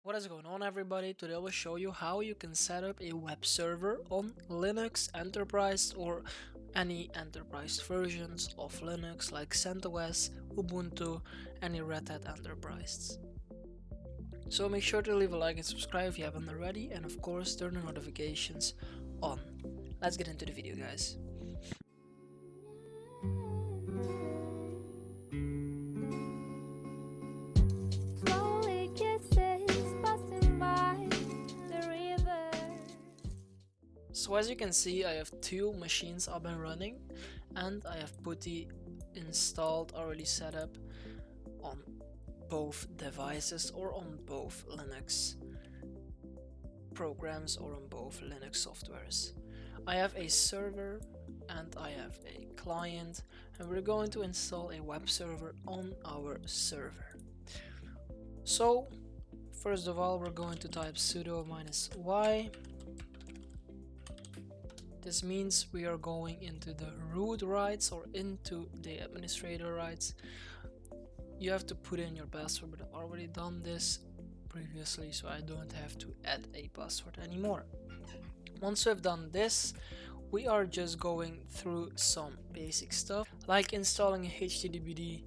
What is going on, everybody? Today I will show you how you can set up a web server on Linux Enterprise or any enterprise versions of Linux like CentOS, Ubuntu, any Red Hat Enterprise. So make sure to leave a like and subscribe if you haven't already, and of course turn the notifications on. Let's get into the video, guys. So as you can see, I have two machines up and running, and I have PuTTY installed, already set up on both devices or on both Linux programs or on both Linux softwares. I have a server and I have a client, and we're going to install a web server on our server. So first of all, we're going to type sudo -y. This means we are going into the root rights or into the administrator rights. You have to put in your password, but I've already done this previously, so I don't have to add a password anymore. Once we've done this, we are just going through some basic stuff like installing a HTTPD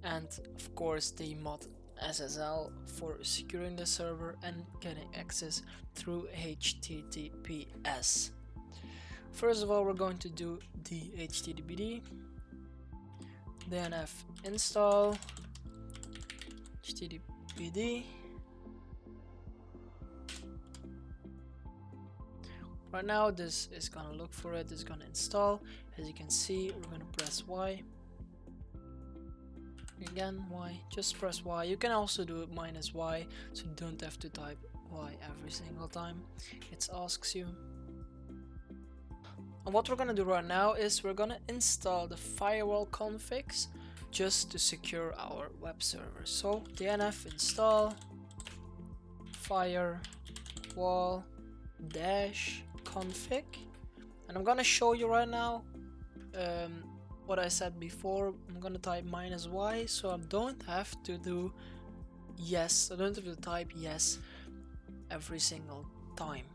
and of course the mod SSL for securing the server and getting access through HTTPS. First of all, we're going to do the HTTPD, DNF install HTTPD. Right now this is gonna look for it, it's gonna install. As you can see, we're gonna press Y. Again, Y, just press Y. You can also do it -Y, so you don't have to type Y every single time it asks you. And what we're gonna do right now is we're gonna install the firewall configs just to secure our web server. So DNF install firewall -config, and I'm gonna show you right now what I said before. I'm gonna type -y, so I don't have to do yes. I don't have to type yes every single time.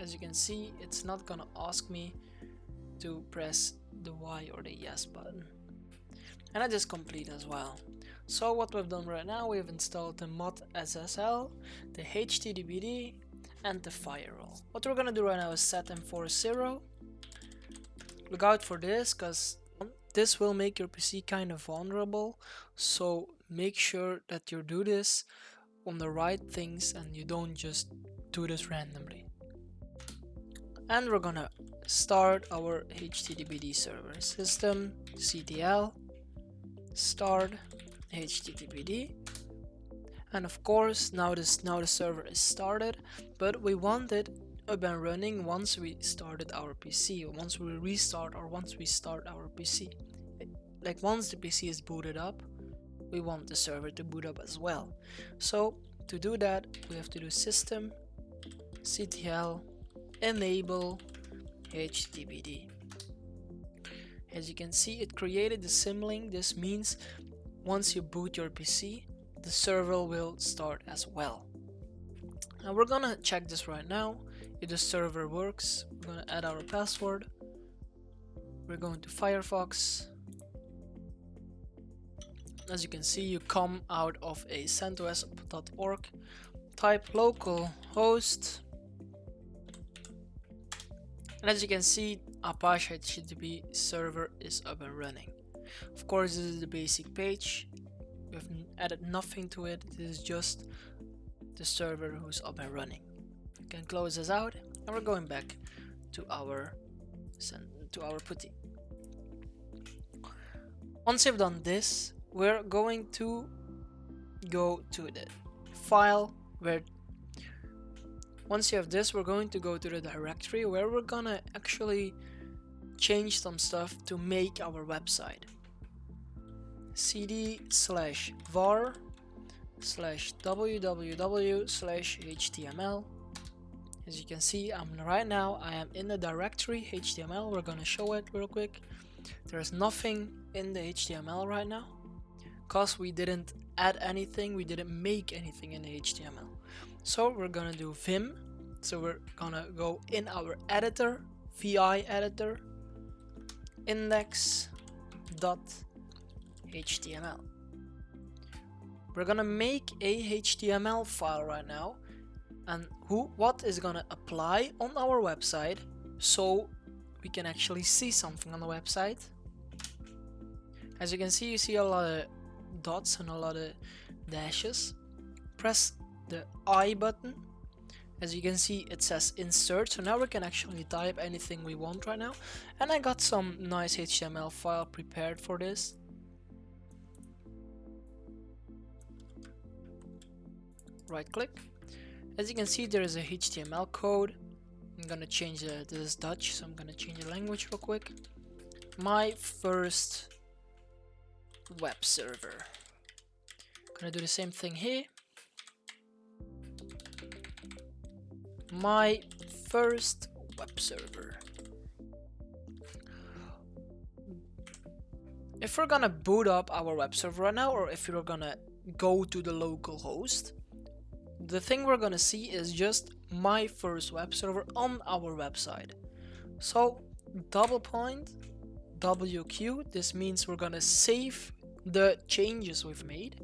As you can see, it's not gonna ask me to press the Y or the yes button, and I just complete as well. So what we've done right now, we've installed the mod SSL, the HTTPD, and the firewall. What we're gonna do right now is set them for 0. Look out for this, because this will make your PC kind of vulnerable, so make sure that you do this on the right things and you don't just do this randomly. And we're gonna start our HTTPD server. System ctl start HTTPD, and of course now the server is started, but we want it up and running once we started our PC, or once we restart, or once we start our PC. Like once the PC is booted up, we want the server to boot up as well. So to do that, we have to do system ctl enable HTTPD. As you can see, it created the symlink. This means once you boot your PC, the server will start as well. Now we're gonna check this right now if the server works. We're gonna add our password. We're going to Firefox. As you can see, you come out of a centos.org. Type localhost. And as you can see, Apache HTTP server is up and running. Of course, this is the basic page. We've added nothing to it. This is just the server who's up and running. We can close this out, and we're going back to our PuTTY. Once you've done this, we're going to go to the file where. Once you have this, we're going to go to the directory where we're gonna actually change some stuff to make our website. cd/var/www/html. As you can see, I am in the directory HTML. We're gonna show it real quick. There's nothing in the HTML right now because we didn't add anything, we didn't make anything in the HTML. So we're gonna do vim. So we're gonna go in our editor, vi editor, index.html. We're gonna make a HTML file right now, and what is gonna apply on our website so we can actually see something on the website. As you can see, you see a lot of dots and a lot of dashes. Press the I button. As you can see, it says insert, so now we can actually type anything we want right now. And I got some nice HTML file prepared for this. Right click. As you can see, there is a HTML code. I'm gonna change this is Dutch, so I'm gonna change the language real quick. My first web server. Gonna do the same thing here. My first web server. If we're gonna boot up our web server right now, or if you're gonna go to the local host, the thing we're gonna see is just my first web server on our website. So double point WQ, this means we're gonna save the changes we've made.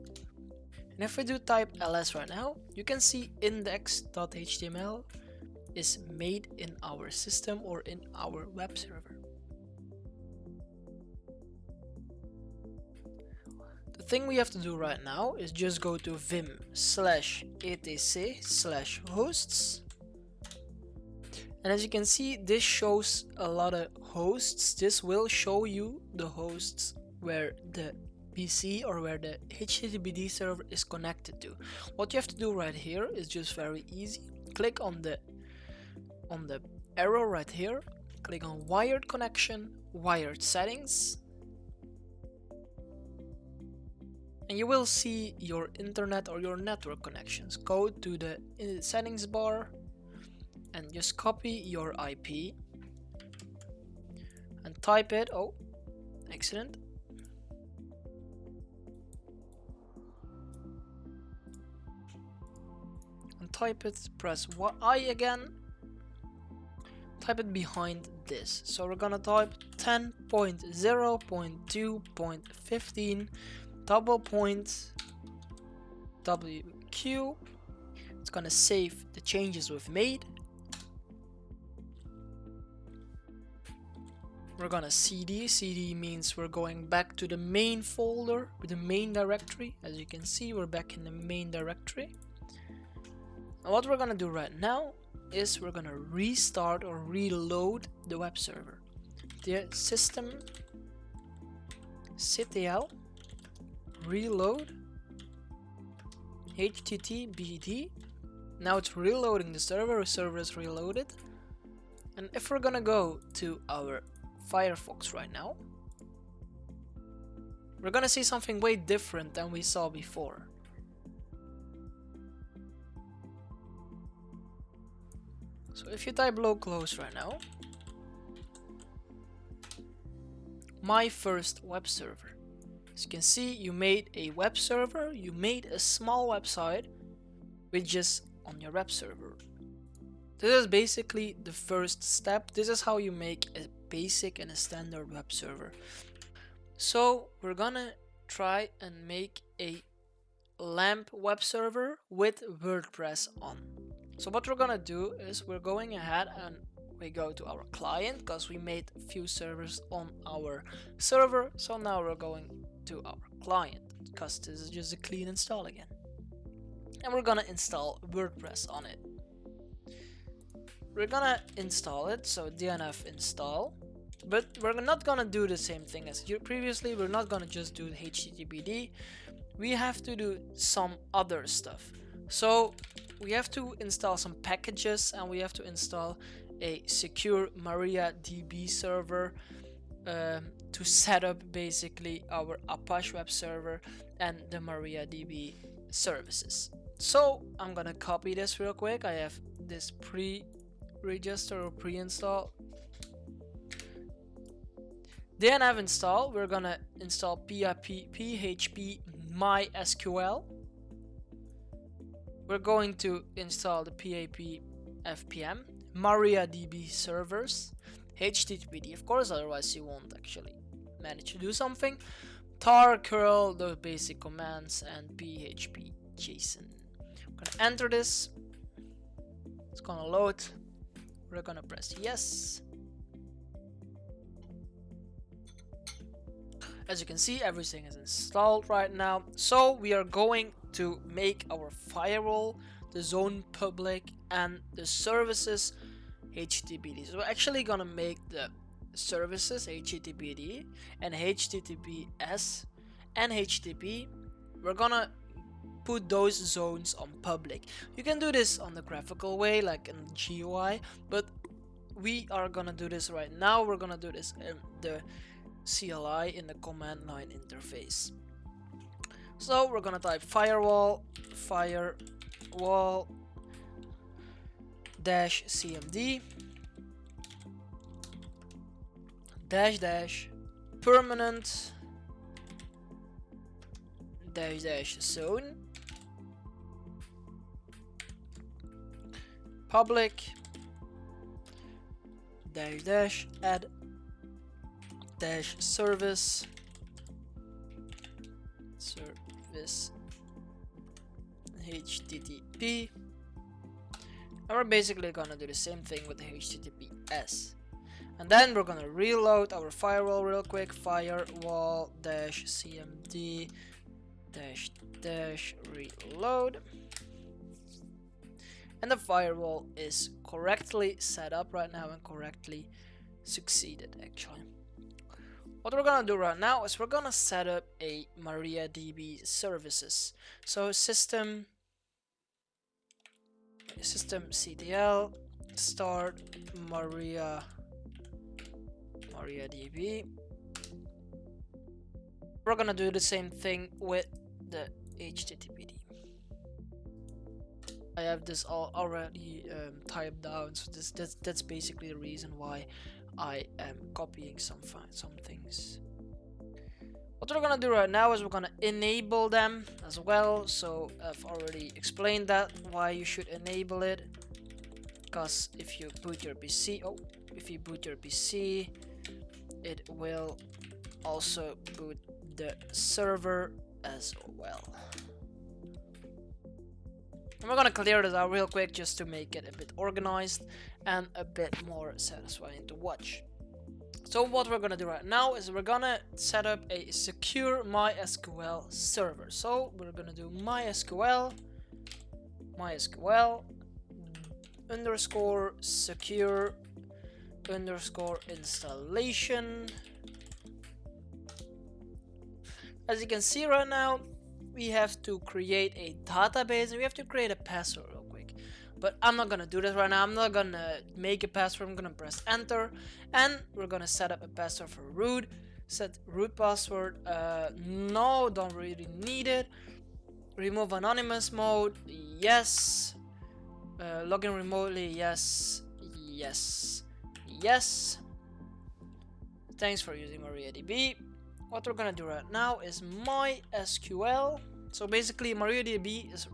And if we do type ls right now, you can see index.html is made in our system or in our web server. The thing we have to do right now is just go to vim/etc/hosts. And as you can see, this shows a lot of hosts. This will show you the hosts where the PC or where the HTTPD server is connected to. What you have to do right here is just very easy. Click on the arrow right here. Click on wired connection, wired settings. And you will see your internet or your network connections. Go to the settings bar and just copy your IP and type it. Oh, excellent. And type it, press I again. Type it behind this. So we're gonna type 10.0.2.15 double point WQ. It's gonna save the changes we've made. We're gonna CD. CD means we're going back to the main folder with the main directory. As you can see, we're back in the main directory. And what we're gonna do right now is we're gonna restart or reload the web server. The system ctl reload httpd. Now it's reloading the server is reloaded. And if we're gonna go to our Firefox right now, we're gonna see something way different than we saw before. So if you type localhost right now, my first web server. As you can see, you made a web server, you made a small website with just on your web server. This is basically the first step. This is how you make a basic and a standard web server. So we're gonna try and make a LAMP web server with WordPress on. So what we're gonna do is we're going ahead and we go to our client because we made a few servers on our server. So now we're going to our client because this is just a clean install again. And we're gonna install WordPress on it. We're gonna install it, so DNF install. But we're not gonna do the same thing as previously. We're not gonna just do HTTPD. We have to do some other stuff. So we have to install some packages and we have to install a secure MariaDB server to set up basically our Apache web server and the MariaDB services. So I'm gonna copy this real quick. I have this pre-register or pre-install. Then I've installed. We're gonna install PHP MySQL. We're going to install the PAP FPM, MariaDB servers, HTTPD, of course, otherwise you won't actually manage to do something. Tar, curl, those basic commands, and PHP JSON. I'm gonna enter this. It's gonna load. We're gonna press yes. As you can see, everything is installed right now. So we are going to make our firewall, the zone public, and the services HTTPD. So we're actually gonna make the services HTTPD and HTTPS and HTTP. We're gonna put those zones on public. You can do this on the graphical way, like in GUI, but we are gonna do this right now. We're gonna do this in the CLI in the command line interface. So we're gonna type firewall dash cmd dash permanent dash zone public dash add dash service HTTP, and we're basically gonna do the same thing with the HTTPS. And then we're gonna reload our firewall real quick. Firewall dash cmd dash reload, and the firewall is correctly set up right now and correctly succeeded actually. What we're gonna do right now is we're gonna set up a MariaDB services. So system ctl start MariaDB. We're gonna do the same thing with the HTTPD. I have this all already typed down, so that's basically the reason why I am copying some things. What we're gonna do right now is we're gonna enable them as well. So I've already explained that why you should enable it, because if you boot your PC, it will also boot the server as well. And we're gonna clear this out real quick just to make it a bit organized and a bit more satisfying to watch. So what we're gonna do right now is we're gonna set up a secure MySQL server. So we're gonna do MySQL underscore secure underscore installation. As you can see right now, we have to create a database and we have to create a password real quick. But I'm not gonna do this right now. I'm not gonna make a password. I'm gonna press enter, and we're gonna set up a password for root. Set root password. No, don't really need it. Remove anonymous mode. Yes. Login remotely. Yes. Thanks for using MariaDB. What we're gonna do right now is MySQL. So basically, MariaDB is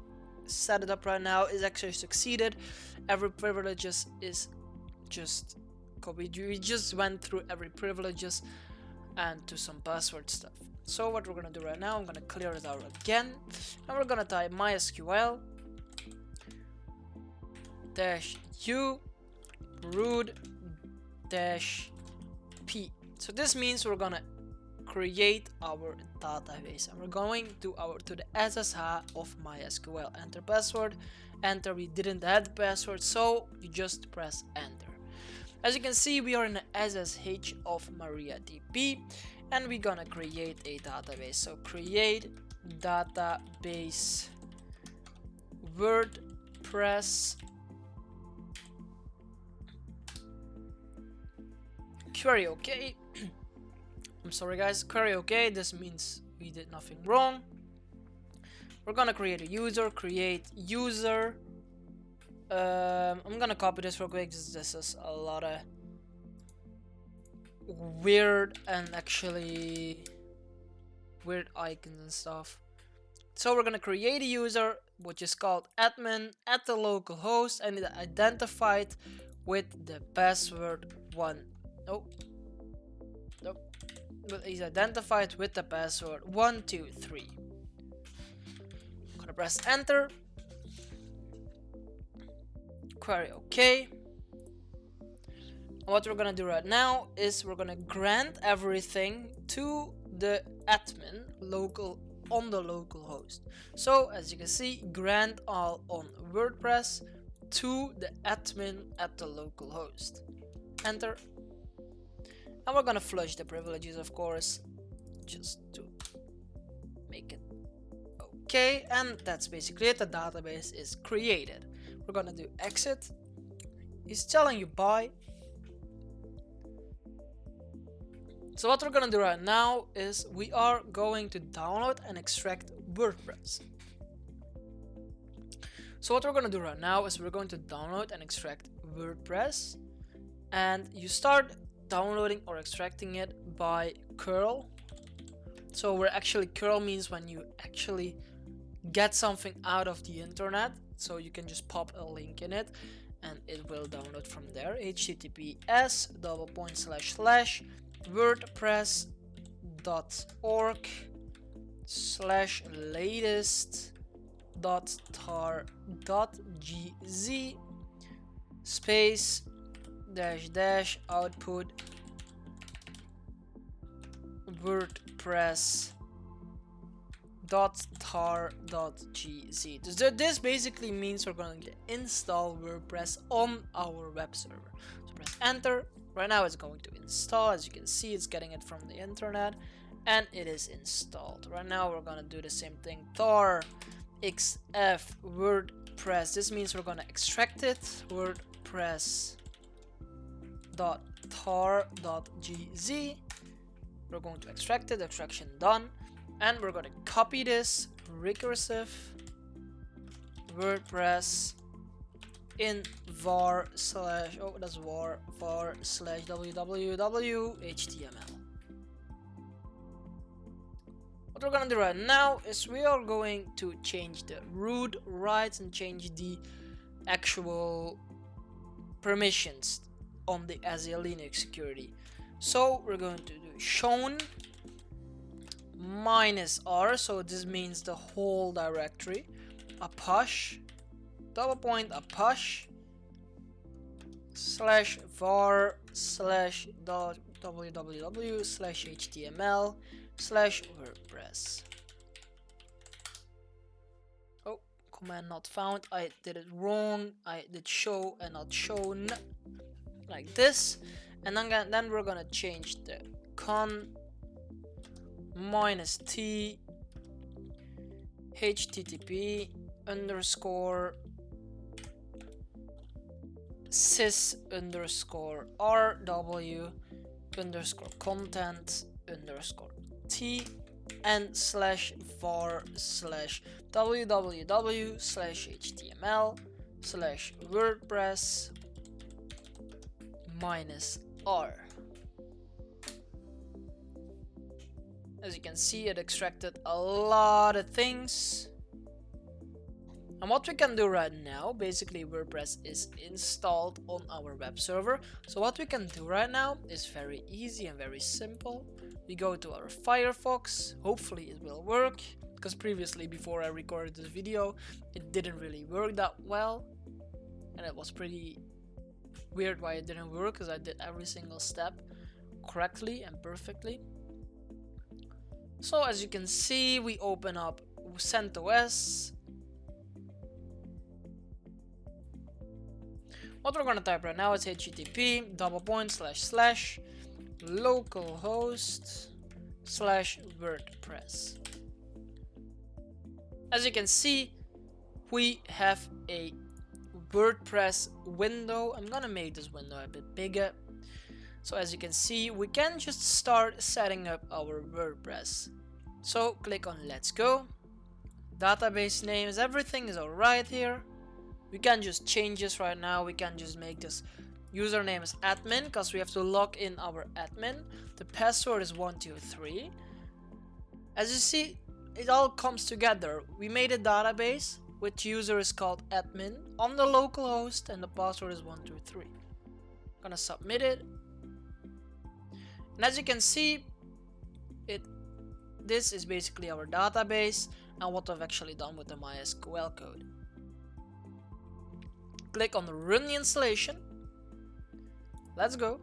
set it up right now, is actually succeeded. Every privileges is just copied. We just went through every privileges and to some password stuff. So what we're gonna do right now, I'm gonna clear it out again, and we're gonna type MySQL -u root -p. So this means we're gonna create our database, and we're going to the SSH of MySQL. Enter password. Enter. We didn't add the password, so you just press enter. As you can see, we are in the SSH of MariaDB, and we're gonna create a database. So create database WordPress query OK. I'm sorry guys, query OK. This means we did nothing wrong. We're gonna create a user, create user. I'm gonna copy this real quick. This is a lot of weird and actually weird icons and stuff. So we're gonna create a user which is called admin at the local host and identified with the password one. Oh, nope. But he's identified with the password 123. I'm gonna press enter. Query OK. And what we're gonna do right now is we're gonna grant everything to the admin local on the local host. So as you can see, grant all on WordPress to the admin at the local host. Enter. And we're gonna flush the privileges, of course, just to make it okay. And that's basically it. The database is created. We're gonna do exit. He's telling you bye. So what we're gonna do right now is we are going to download and extract WordPress. So what we're gonna do right now is we're going to download and extract WordPress, and you start downloading or extracting it by curl. So where actually curl means when you actually get something out of the internet, so you can just pop a link in it and it will download from there. https://wordpress.org/latest.tar.gz space -- output wordpress.tar.gz. So this basically means we're going to install WordPress on our web server. So press enter. Right now it's going to install. As you can see, it's getting it from the internet and it is installed. Right now we're going to do the same thing. tar xf WordPress. This means we're going to extract it. WordPress.tar.gz. We're going to extract it. Extraction done. And we're going to copy this recursive WordPress in var slash www.html. What we're going to do right now is we are going to change the root rights and change the actual permissions on the Azure Linux security. So we're going to do shown -r, so this means the whole directory, apache /var/www/html /wordpress. Oh, command not found. I did it wrong. I did show and not shown, like this. And then we're gonna change the -t http://rw_content_t and /var/www/html/wordpress-r. As you can see, it extracted a lot of things. And what we can do right now, basically WordPress is installed on our web server. So what we can do right now is very easy and very simple. We go to our Firefox. Hopefully it will work, because previously, before I recorded this video, it didn't really work that well. And it was pretty weird why it didn't work, because I did every single step correctly and perfectly. So as you can see, we open up CentOS. What we're going to type right now is http://localhost/WordPress. As you can see, we have a WordPress window. I'm gonna make this window a bit bigger. So as you can see, we can just start setting up our WordPress. So click on let's go. Database names, everything is alright here. We can just change this right now. We can just make this username as admin, because we have to log in our admin. The password is 123. As you see, it all comes together. We made a database which user is called admin on the local host and the password is 123. Gonna submit it, and as you can see, this is basically our database and what I've actually done with the MySQL code. Click on the run the installation. Let's go.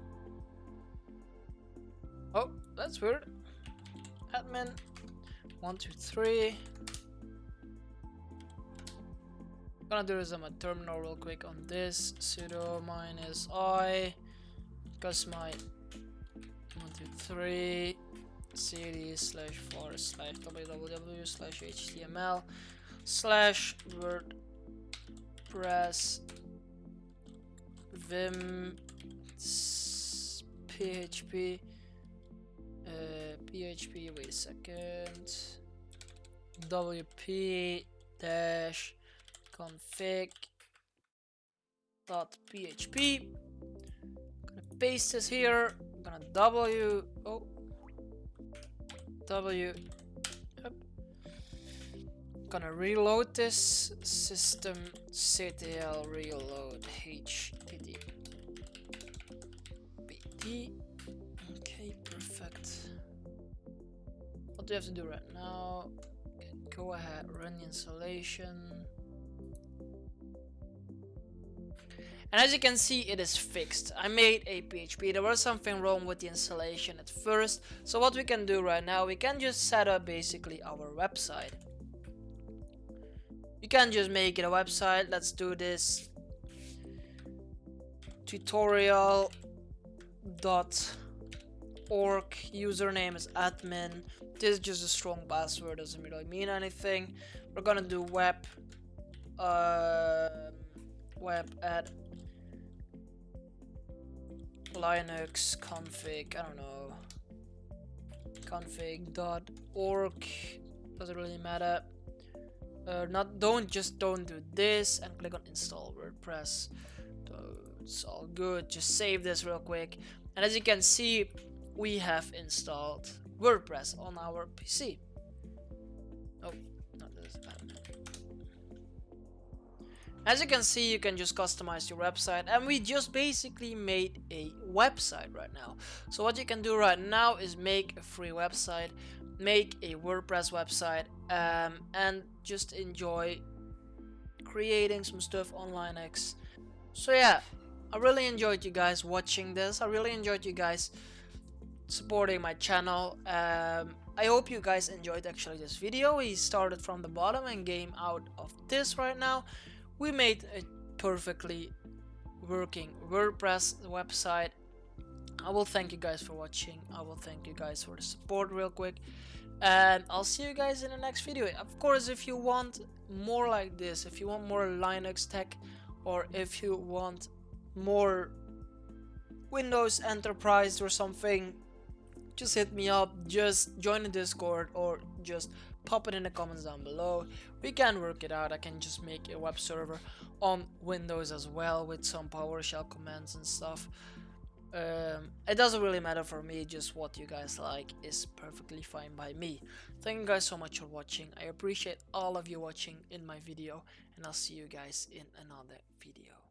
Oh, that's weird. Admin 123. Gonna do this on my terminal real quick on this sudo -I because my 123 cd//www/html/wordpress vim php php, wait a second, wp dash config.php. Gonna paste this here. Gonna gonna reload this systemctl reload http. Okay, perfect. What do we have to do right now? Okay, go ahead, run the installation. And as you can see, it is fixed. I made a PHP. There was something wrong with the installation at first. So what we can do right now, we can just set up basically our website. You can just make it a website. Let's do this. Tutorial.org. Username is admin. This is just a strong password. Doesn't really mean anything. We're gonna do web at Linux config, I don't know, config.org, doesn't really matter. Don't do this and click on install WordPress. It's all good. Just save this real quick, and as you can see, we have installed WordPress on our PC. Oh, not this. As you can see, you can just customize your website, and we just basically made a website right now. So what you can do right now is make a free website, make a WordPress website, and just enjoy creating some stuff on Linux. So yeah, I really enjoyed you guys watching this. I really enjoyed you guys supporting my channel. I hope you guys enjoyed actually this video. We started from the bottom and came out of this right now. We made a perfectly working WordPress website. I will thank you guys for watching. I will thank you guys for the support real quick. And I'll see you guys in the next video. Of course, if you want more like this, if you want more Linux tech, or if you want more Windows Enterprise or something, just hit me up. Just join the Discord or just pop it in the comments down below. We can work it out. I can just make a web server on Windows as well with some PowerShell commands and stuff. It doesn't really matter for me, just what you guys like is perfectly fine by me. Thank you guys so much for watching. I appreciate all of you watching in my video, and I'll see you guys in another video.